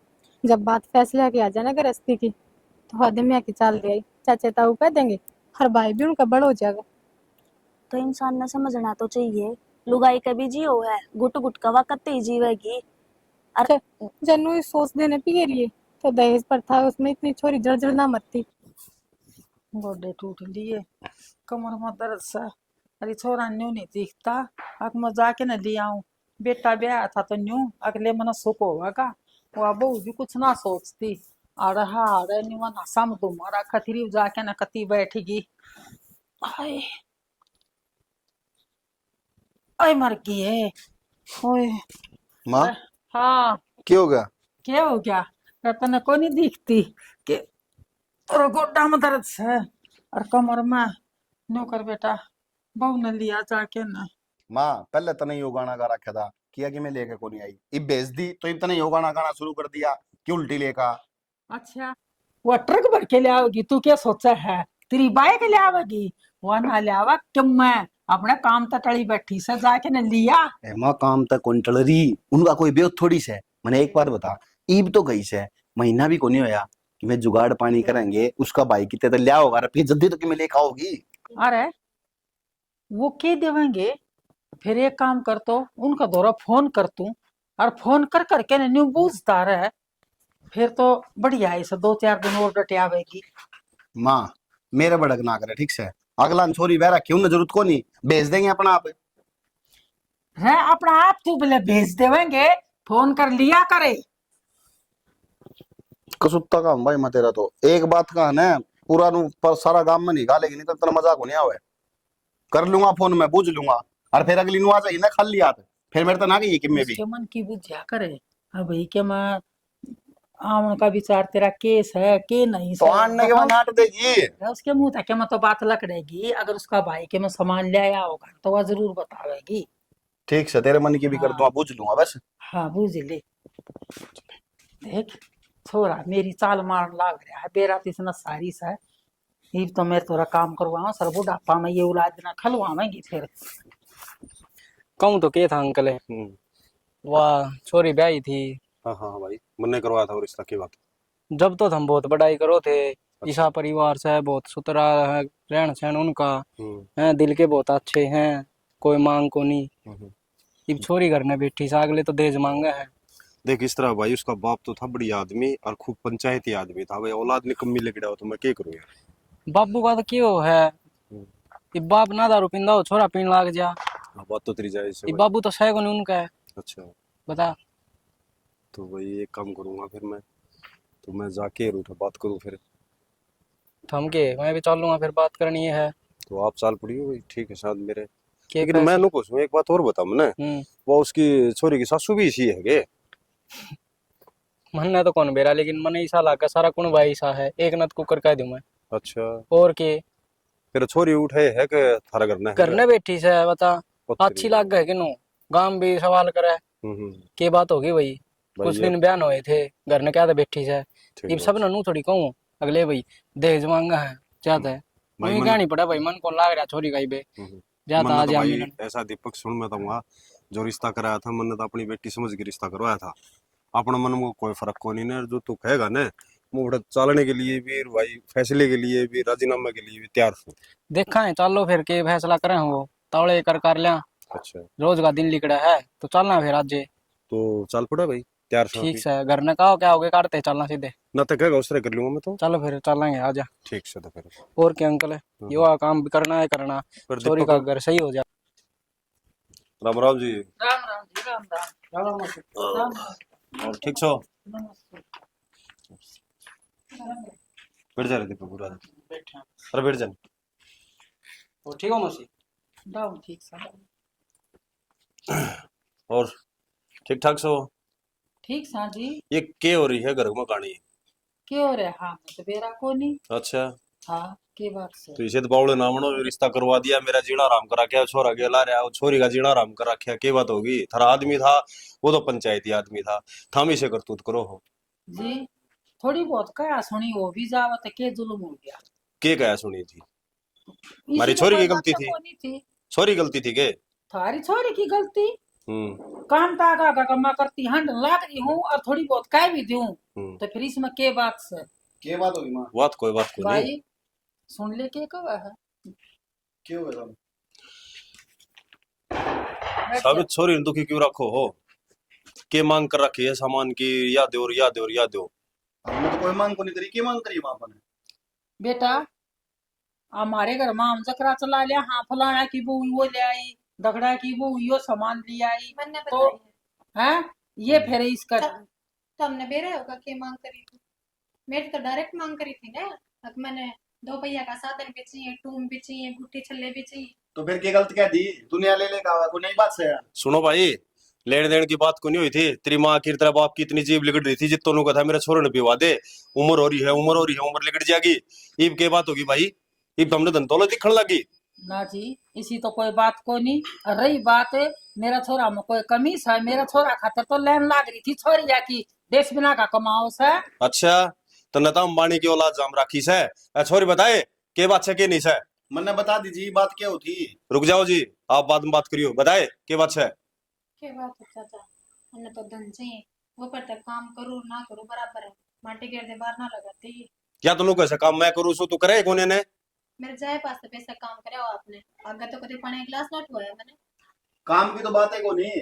S6: जब बात फैसला की आ जाए ना गृहस्थी की तो आदमी की चाल गई चाचे ताऊ कह देंगे, हर भाई भी उनका बड़ा हो जाएगा।
S1: तो इंसान ने समझना तो चाहिए, लुगाई कभी जियो है, गुट गुट का वक्त ही जीवेगी।
S6: अच्छा, जन्नू इस सोच देने पी रही है तो दहेज प्रथा है, उसमें इतनी छोरी जर्जर ना मरती।
S5: गोडे टूट लिए, कमर में दर्द सा। अरे छोरा न्यू नहीं दिखता, अग मैं जाके न ले आऊं। बेटा ब्याह था तो न्यू अगले मन सुख होगा। वो बहू भी कुछ ना सोचती। अरे न्यू ना सम तुम्हारा खतरी जाके न कती बैठेगी। हाय ओए मर गई है। ओए
S4: माँ
S5: हाँ,
S4: क्या हो गया?
S5: क्या हो गया? रतन को नहीं दिखती कि और गोड्डा में दर्द है और कमर में। नो कर बेटा, बहू ने लिया जाके ना।
S4: माँ पहले तने यो गाना गा रखा था, किया कि मैं लेके को नहीं आई, इब भेज दी तो इब तने यो गाना गाना शुरू कर दिया कि उल्टी लेका।
S5: अच्छा, वो ट्रक भर के ले आओगी? तू क्या सोचा है? तेरी बाइक ले आवेगी? वो ना ले आवा क्यों? मैं अपने काम तक टली बैठी से जाके न लिया।
S4: ए माँ काम तक कौन टल रही, उनका कोई बेव थोड़ी से। मैंने एक बार बता, ईब तो गई से महीना भी को नहीं होया कि मैं जुगाड़ पानी करेंगे उसका भाई कितने तो लिया होगा, फिर जल्दी तो कि मैं लेके आओगी।
S5: अरे वो के देवेंगे? फिर एक काम कर, तो उनका दौरा फोन कर तू, और फोन कर करके न न्यू पूछता रहे। फिर तो बढ़िया है, इसे 2-4 दिन और डटे आवेगी।
S4: माँ मेरे भड़क ना करे ठीक से, अगला छोरी बहरा क्यों न जरूरत को नहीं, भेज देंगे अपना आप।
S5: है अपना आप तू बोले भेज देवेंगे, फोन कर लिया करे।
S4: कसुत्ता का भाई मैं तेरा तो एक बात का है ना, पूरा नु पर सारा गांव में निकाले लेगी, नहीं तो तेरा मजाक होने आवे। कर लूंगा फोन में, पूछ लूंगा, और फिर अगली नु आ जाएगी ना खाली हाथ, फिर मेरे तो ना गई कि मैं भी।
S5: उसके मन की बुझा करे। अब भाई के मैं आवन का विचार तेरा केस है के नहीं
S4: तो
S5: से
S4: आने के बाद नाट देगी।
S5: उसके मुंह तक के मैं तो बात लकड़ेगी। अगर उसका भाई के मैं सामान ले आया होगा तो वह जरूर बतावेगी।
S4: ठीक से तेरे मन की भी कर
S5: हाँ
S4: दूंगा, पूछ लूंगा बस।
S5: हाँ, बूझ ले। देख छोरा मेरी चाल मारन लाग रहा है, बेरा इतना सारी सा। ये तो मैं थोड़ा काम करवाऊं, सर बुढ़ापा में ये औलाद ना खलवावेंगी फिर।
S2: कहूँ तो के था अंकल है, वाह छोरी ब्याही थी।
S7: हाँ हाँ भाई, मैंने करवाया था। और रिश्ता की बात?
S2: जब तो हम बहुत बड़ाई करो थे,
S7: अच्छा।
S2: ईसा परिवार से बहुत सुथरा है, रहन सहन उनका
S7: हम्म
S2: है, दिल के बहुत अच्छे हैं, कोई मांग को नहीं।
S7: हम्म।
S2: अब छोरी घर ने बैठी सा, अगले तो दहेज मांगे है।
S7: देख इस तरह भाई, उसका बाप तो था बढ़िया आदमी और खूब पंचायती आदमी था भाई, औलाद निकम्मी लेके हो तो मैं क्या करूँ यार।
S2: बाबू का तो क्यों है,
S7: हम्म।
S2: अब बाप ना दारू पींदा हो, छोरा पीने लाग जा।
S7: हाँ, बात तो तेरी जायज है
S2: अब
S7: भाई।
S2: बाबू तो सह को नहीं उनका है,
S7: अच्छा,
S2: बता।
S7: तो भाई एक काम करूंगा फिर मैं, तो मैं जाके रूठा बात करूँ फिर।
S2: तो हम के मैं भी चल लूंगा, फिर बात करनी है
S7: तो आप चाल पड़ी हो भाई, ठीक है साथ मेरे।
S2: के
S7: लेकिन मैं
S2: पैसे।
S7: नु पूछूं एक बात और बता मैंने, वो उसकी छोरी की सासू भी इसी है के?
S2: मन तो कौन बेरा, लेकिन मन ईसा लागा सारा कुण भाई ईसा है, एक नत कुकर कह दूं मैं।
S7: अच्छा,
S2: और के
S7: फिर छोरी उठे है कि थारा करना है?
S2: घर ने बैठी से बता,
S7: पत्थरी।
S2: अच्छी लाग गए कि नो, गांव भी सवाल करे
S7: हम्म।
S2: के बात होगी भाई।
S7: भाई
S2: कुछ
S7: ये
S2: दिन बयान हुए थे, घर ने क्या था बैठी से।
S7: ठीक
S2: अब
S7: है
S2: सब नू थोड़ी कहूँ अगले भाई दहेज मांगा है ज्यादा है,
S7: भाई।
S2: मुझे क्या नहीं पड़ा भाई, मन को लाग रहा छोरी का ही बे ज्यादा
S7: मैंने
S2: आ
S7: तो
S2: जा
S7: भाई
S2: मिलन।
S7: ऐसा दीपक सुन, मैं तो वहाँ जो रिश्ता कराया था मैंने तो अपनी बेटी समझ के रिश्ता करवाया था। अपना मन में कोई फर्क को नहीं ना, जो तू कहेगा ना मुझे चालने के लिए भी भाई, फैसले के लिए भी, राजीनामा के लिए भी तैयार हूँ।
S2: देखा है, चलो फिर के फैसला करें वो तावड़े कर लिया।
S7: अच्छा,
S2: रोज का दिन लिकड़ा है तो चलना फिर आज।
S7: तो चल पड़ा भाई, तैयार हूँ
S2: ठीक
S7: अभी।
S2: से घर ने कहा क्या हो गया, काटते चलना सीधे।
S7: ना तो कहेगा उस तरह कर लूंगा मैं तो।
S2: चलो फिर चलेंगे आजा।
S7: ठीक से तो फिर।
S2: और क्या अंकल है, यो काम भी करना है करना,
S7: फिर
S2: चोरी का
S7: दीपक,
S2: घर सही हो जाए।
S7: राम राम जी।
S5: राम राम जी, राम राम। राम
S7: और ठीक छो?
S5: नमस्ते।
S7: बैठ जा रहे दीपक, पूरा
S2: बैठे
S7: अरे बैठ जा।
S2: हो ठीक हो मौसी।
S5: राम ठीक सा।
S7: और ठीक ठाक सो?
S5: ठीक सा जी।
S7: ये के हो रही है घर में कहानी?
S5: क्यों रे? हाँ तो बेरा को नहीं।
S7: अच्छा,
S5: हाँ के बात से।
S7: तो इसे तो बावड़े ना बनो, रिश्ता करवा दिया, मेरा जीना आराम करा क्या, छोरा के ला रहा, छोरी का जीना आराम करा क्या, के बात होगी? थारा आदमी था वो तो पंचायती आदमी था, थाम इसे करतूत करो हो।
S5: जी थोड़ी बहुत कहा सुनी हो भी जावत के जुल्म हो गया।
S7: के कहा सुनी थी?
S5: इसी
S7: हमारी
S5: तो
S7: छोरी
S5: कोई
S7: की गलती
S5: बात
S7: थी?
S5: को नहीं थी।
S7: छोरी गलती थी के?
S5: थारी छोरी की गलती।
S7: हम्म
S5: काम तागा का कमा करती हंड लाग रही हूँ और थोड़ी बहुत कह भी दूं,
S7: हम्म।
S5: तो फिर इसमें के बात से।
S4: क्या बात होगी माँ?
S7: बात कोई नहीं।
S5: भाई सुन ले के कहा है
S4: क्यों है साहब?
S7: साबित छोरी ने दुखी क्यों रखो हो? के मांग कर रखी है सामान की, या दो या दो या दो।
S4: हमने तो कोई मांग को नहीं करी, की मांग करी वहां पर?
S5: बेटा हमारे घर में हम जकरा चला लिया, हाँ फलाना की बहू वो ले आई, दगड़ा की बहू यो सामान ले आई,
S6: मैंने
S5: तो
S6: बताई है।
S5: है ये फिर इसका
S6: तो हमने बेरा होगा कि मांग करी थी। मेरी तो डायरेक्ट मांग करी थी ना। अब मैंने 2 पहिया का साधन भी चाहिए, टूम भी चाहिए, गुट्टी छल्ले भी चाहिए।
S4: तो फिर क्या गलत कह दी? दुनिया ले लेगा कोई नई बात से है?
S7: सुनो भाई, लेन देन की बात को नहीं हुई थी। तेरी माँ की तेरा बाप की इतनी जीभ लिगड़ रही थी, जितनों ने कहा मेरे छोरे ने पिवा दे, उम्र हो रही है, उम्र हो रही है, उम्र लिगड़ जाएगी। ईब के बात होगी भाई, ईब हमने धनतौले दिखने लगी।
S5: ना जी इसी तो कोई बात को नहीं। और रही बात मेरा छोरा में कोई कमी है, मेरा छोरा खातर तो लैन लाग रही थी छोरिया की, देश बिना का कमाओ से।
S7: अच्छा, तो नता अंबानी की औलाद जाम राखी से। छोरी बताए के बात से के नहीं से?
S4: मन्ने बता दीजिए बात क्या होती?
S7: रुक जाओ जी, आप बाद में बात करियो। बताए के बात से?
S6: के बात है चाचा, हमने तो धन चाहिए। वो पर तक काम करूँ ना करूँ बराबर है। माटी गिर दे बाहर ना लगाती।
S7: क्या तुम लोग कैसे काम मैं करूँ सो तू करे कोने ने?
S6: मेरे जाए पास तो पैसा काम करे हो आपने। आगे तो कभी पानी गिलास ना ठुआया मैंने।
S4: काम की तो बात है को नहीं,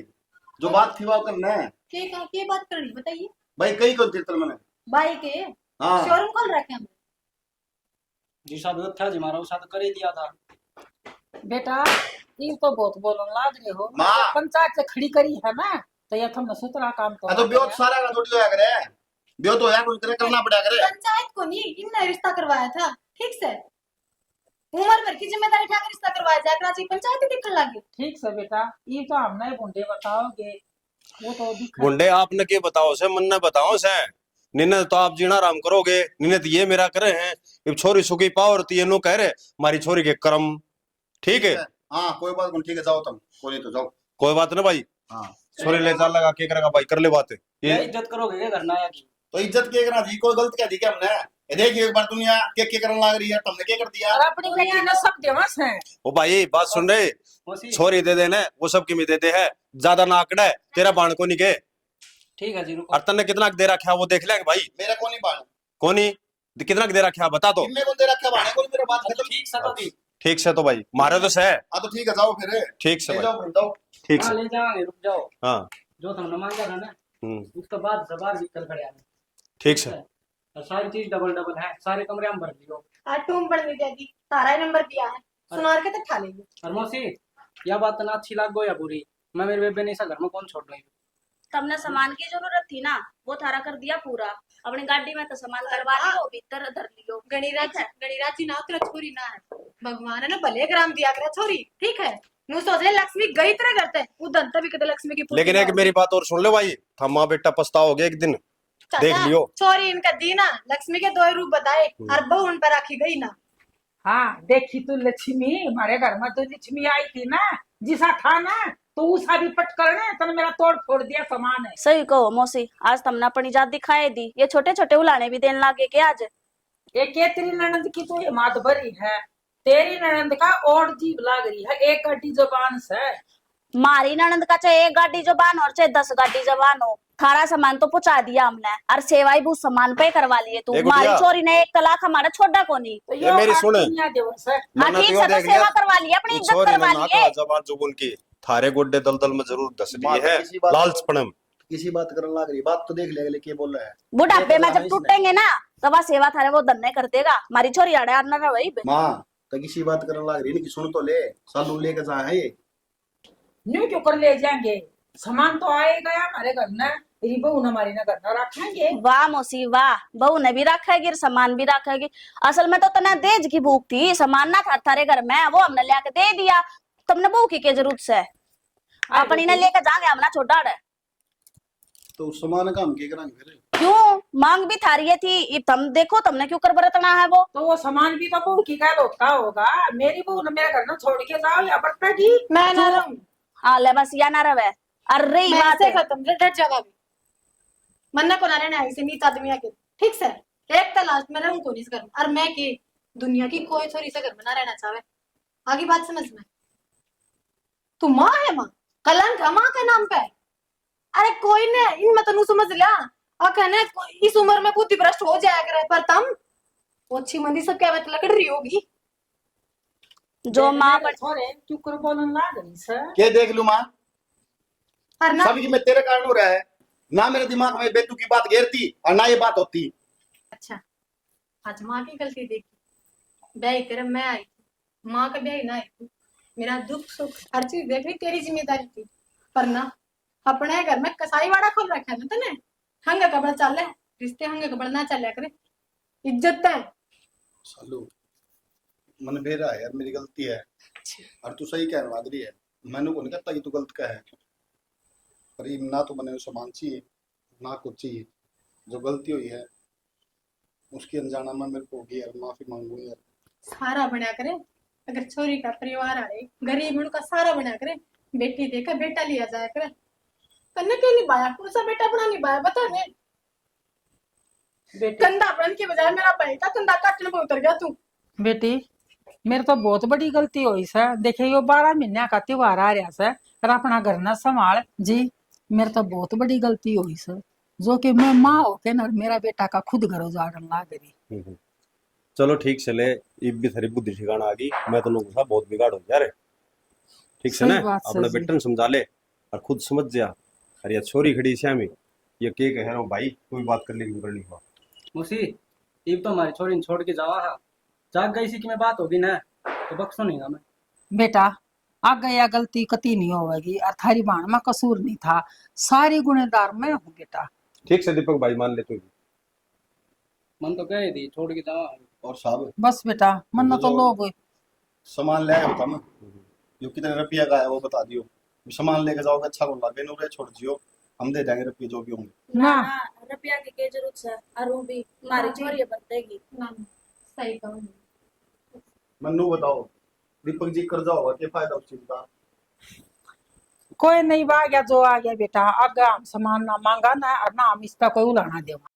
S4: जो बात थी वो करना है
S6: के बात करनी बताइए।
S4: भाई। कई कौन तीर्थ मैंने?
S6: बाई के
S4: हाँ
S6: शोरूम खोल रखे हमने।
S2: जी साहब था जी, हमारा साथ कर ही दिया था।
S5: बेटा ये तो बहुत बोलन लाग रहे हो,
S4: माँ।
S5: पंचायत से खड़ी करी है ना, तो यह तुमने सुतरा काम तो
S4: तो ब्योत सारा का थोड़ी होया करे, ब्योत तो होया कोई करे करना पड़ा करे।
S6: पंचायत को नहीं, इनने रिश्ता करवाया था ठीक से। उम्र भर की जिम्मेदारी उठाकर रिश्ता करवाया जाए, कराची पंचायत ही दिखने लगी।
S5: ठीक से बेटा, ये तो हमने बुंडे बताओगे, वो तो दिखा
S7: गुंडे आपने के बताओ से, मन ने बताओ से। निन्ने तो आप जीना आराम करोगे, निन्ने तो ये मेरा करे हैं। अब छोरी सुखी पावर ती नो कह रहे मारी छोरी के कर्म। ठीक है,
S4: हाँ कोई बात नहीं, ठीक है जाओ तुम, कोई नहीं तो जाओ।
S7: कोई बात ना भाई।
S4: हाँ
S7: छोरी ले जा लगा के करेगा भाई, कर ले बात ये।
S2: इज्जत करोगे क्या घर ना की?
S4: तो इज्जत के करना जी, कोई गलत कह दी क्या हमने? ये देखिए एक बार दुनिया के करने लग रही है, तुमने क्या कर दिया?
S5: और अपनी बेटी ने सब देवस है।
S7: ओ भाई बात सुन रहे, छोरी दे देने वो सब की देते हैं, ज्यादा ना आकड़ा है तेरा बाण को नहीं के।
S2: ठीक है जी रुको।
S7: और तन्ने कितना दे रखा है वो देख लेंगे भाई।
S4: मेरा को नहीं बाण,
S7: कोनी कितना दे रखा है बता दो।
S4: कितने को दे रखा बाण को? मेरा बात खत्म।
S2: ठीक से तो दी।
S7: ठीक से तो भाई मारे तो से।
S4: हाँ तो ठीक है जाओ फिर,
S7: ठीक से
S4: ले
S7: भाई,
S4: जाओ फिर जाओ।
S7: ठीक
S2: हाँ
S7: से।
S2: ले जाओगे, रुक जाओ।
S7: हाँ
S2: जो तुमने मांगा था ना
S7: हम्म,
S2: उसके बाद सवार भी कल खड़े आने।
S7: ठीक से।
S2: और सारी चीज डबल डबल है, सारे कमरे हम भर दियो।
S6: आज टूम पड़नी जाएगी, तारा ही नंबर दिया है, सुनार के तक खा लेंगे।
S2: और मौसी यह बात ना अच्छी लाग गो या बुरी, मैं मेरे बेबे ने ऐसा घर में कौन छोड़ रही।
S1: तमने सामान की जरूरत थी ना, वो थारा कर दिया पूरा। अपनी गाड़ी में तो सामान करवा लियो, भीतर धर लियो।
S6: गणिराजी ना तेरा छोरी ना है, भगवान है ना भले ग्राम दिया करे छोरी। ठीक है नु सोच ले लक्ष्मी गई तरह करते उधन तभी कहते लक्ष्मी की पूर्ति
S7: लेकिन एक
S6: ना
S7: मेरी बात और सुन लो भाई, था माँ बेटा पछताओगे एक दिन,
S6: चाचा,
S7: देख लियो।
S6: छोरी इनका दी ना, लक्ष्मी के 2 रूप बताए और बहू उन पर राखी गई ना।
S5: हाँ देखी तू लक्ष्मी, हमारे घर में तो लक्ष्मी आई थी ना, जिसा था ना तो उसा भी पट करने तो मेरा तोड़ फोड़ दिया सामान है।
S1: सही कहो मौसी, आज तुमने अपनी जात दिखाई दी। ये छोटे छोटे उलाने भी देने लागे के आज।
S5: एक ये तेरी ननद की तो ये मात भरी है, तेरी ननद का और जीभ लाग रही है, एक अड्डी जुबान से।
S1: मारी ननद का चाहे 1 गाड़ी जबान और चाहे 10 गाड़ी जबान हो, खारा सामान तो पहुंचा दिया हमने और सेवाई भी सामान पे करवा लिए। तू
S7: एक
S1: मारी
S7: गुड़िया।
S1: छोरी ने 1 तलाक हमारा छोड़ा को नहीं।
S5: तो
S7: ये मेरी सुने।
S5: दिवस है।
S1: हाँ
S7: मैंने
S1: ठीक
S7: तो
S1: से तो
S7: देख
S1: सेवा
S7: लिया,
S1: करवा ली, अपनी इज्जत
S7: छोरी
S1: करवा
S7: ने ना
S1: लिए।
S7: कहा जबान जुबुन की, थारे गुड्डे दलदल में जरूर दस
S4: माँ,
S7: दिए है
S4: किसी बात-
S7: लालच पड़म।
S4: किसी बात करने लग रही, बात तो देख ले अगले क्या बोल रहा है।
S1: बुढ़ापे में जब टूटेंगे ना तब वह सेवा थारे वो धन्य कर देगा। हमारी छोरी अड़े आना रही।
S4: माँ तो किसी बात करने लग रही, नहीं सुन तो ले, सालू लेके जा है ये।
S5: न्यू क्यों कर ले जाएंगे, सामान तो आएगा हमारे घर ना, तेरी बहू हमारी ना घर ना रखेंगे।
S1: वाह मौसी वाह, बहू ने भी रखेगी सामान भी रखेगी। असल में तो तना देज की भूख थी, सामान ना था थारे घर में, वो हमने लेके दे दिया। तुमने बहू की क्या जरूरत से? अपनी ने लेके जाएंगे, हमने छोटा है।
S4: तो सामान का हम क्या कराएंगे फिर?
S1: क्यों मांग भी थारी थी, ये तुम देखो तुमने क्यों कर बरतना है वो।
S5: तो वो सामान भी तो बहू की का होता होगा, मेरी बहू ने मेरे घर ना छोड़ के जाओ या बरता की।
S6: मैं ना रहूं,
S1: हाँ ले बस या ना रवे। अरे
S6: मैं
S1: बात
S6: से
S1: है,
S6: खत्म रे, डट जावा भी मन्ना को ना रहना ऐसे नीच आदमी आके। ठीक से एक तलाश में रहूं को नहीं इस घर में, और मैं की दुनिया की कोई छोरी से घर में ना रहना चाहे। आगे बात समझ में? तू माँ है, माँ कलंक है माँ के नाम पे। अरे कोई ने इनमें तो नू समझ लिया और कहने इस उम्र में बुद्धि भ्रष्ट हो जाया करे, पर तुम ओछी मंदी सब क्या बात लकड़ रही होगी।
S1: जो माँ बड़ी
S5: थोड़े चुप कर बोलन लाग रही सर।
S4: के देख लू माँ,
S6: और ना
S4: सब ये मैं तेरे कारण हो रहा है ना, मेरे दिमाग में बेटू की बात घेरती और ना ये बात होती।
S6: अच्छा, आज माँ की गलती देखी, ब्याह तेरे मैं आई थी, माँ का ब्याह ना आई थी। मेरा दुख सुख हर चीज देखनी तेरी जिम्मेदारी थी, पर ना अपने घर में कसाई वाड़ा खोल रखा है ना तने। हंगे कपड़ा चल रहे रिश्ते, हंगे कपड़ा ना चल करे, इज्जत है।
S4: सालू मन बेरा है यार, मेरी गलती है और तू सही कहने वाली है। मैंने को नहीं कहता कि तू गलत का है, पर ये ना तो मैंने सामान चाहिए ना कुछ चाहिए। जो गलती हुई है उसकी अनजाना में मेरे को होगी यार, माफी मांगू यार।
S6: सारा बना करे, अगर छोरी का परिवार आ रहे गरीब उनका सारा बना करे, बेटी देखा बेटा लिया जाया करे। तन्ने क्यों निभाया, कौन सा बेटा अपना निभाया बता ने।
S5: बेटी
S6: कंधा बन के बजाय मेरा भाई का कंधा काटने को उतर गया तू।
S5: बेटी मेरे तो बहुत बड़ी गलती हुई सर। देखिए यो 12 महीने का त्योहार आ रहा सर, और अपना घर ना संभाल जी। मेरे तो बहुत बड़ी गलती हुई सर, जो कि मैं माँ होके ना मेरा बेटा का खुद घर उजाड़न लाग रही।
S7: चलो ठीक से ले, इब भी थारी बुद्धि ठिकाना आ गई। मैं तो लोगों सा बहुत बिगाड़ हो गया रे। ठीक से
S5: सही
S7: ना
S5: बात
S7: अपना
S5: सर जी।
S7: बेटन समझा ले और खुद समझ जा। अरे ये छोरी खड़ी श्यामी, ये के कह रहा हूँ भाई, कोई बात करने की जरूरत नहीं हुआ।
S2: मुसी इब तो हमारी छोरी ने छोड़ के जावा है, जाग गई सी कि मैं बात होगी ना तो बख्शो नहीं ना मैं।
S5: बेटा आ गया गलती कती नहीं होगी, और थारी बाण में कसूर नहीं था, सारी गुनेदार मैं हूँ बेटा।
S7: ठीक से दीपक भाई मान ले तू भी।
S2: मन तो कह दी छोड़ के जावा।
S4: और साहब
S5: बस बेटा मन तो लोग
S4: सामान ले आया होता ना, जो कितने रुपया का है वो बता दियो। सामान लेके जाओगे अच्छा को लागे नूरे छोड़ जियो, हम दे देंगे रुपये जो भी होंगे।
S5: ना
S1: ना रुपया की क्या जरूरत है, और वो भी हमारी छोरी बतेगी।
S6: ना सही कहूँ।
S4: मन्नू बताओ, दीपक जी कर्जा होगा क्या फायदा उस चीज का।
S5: कोई नहीं, आ गया जो आ गया बेटा। आगे हम सामान ना मांगा ना, और ना हम इस पे कोई उलाना देवा।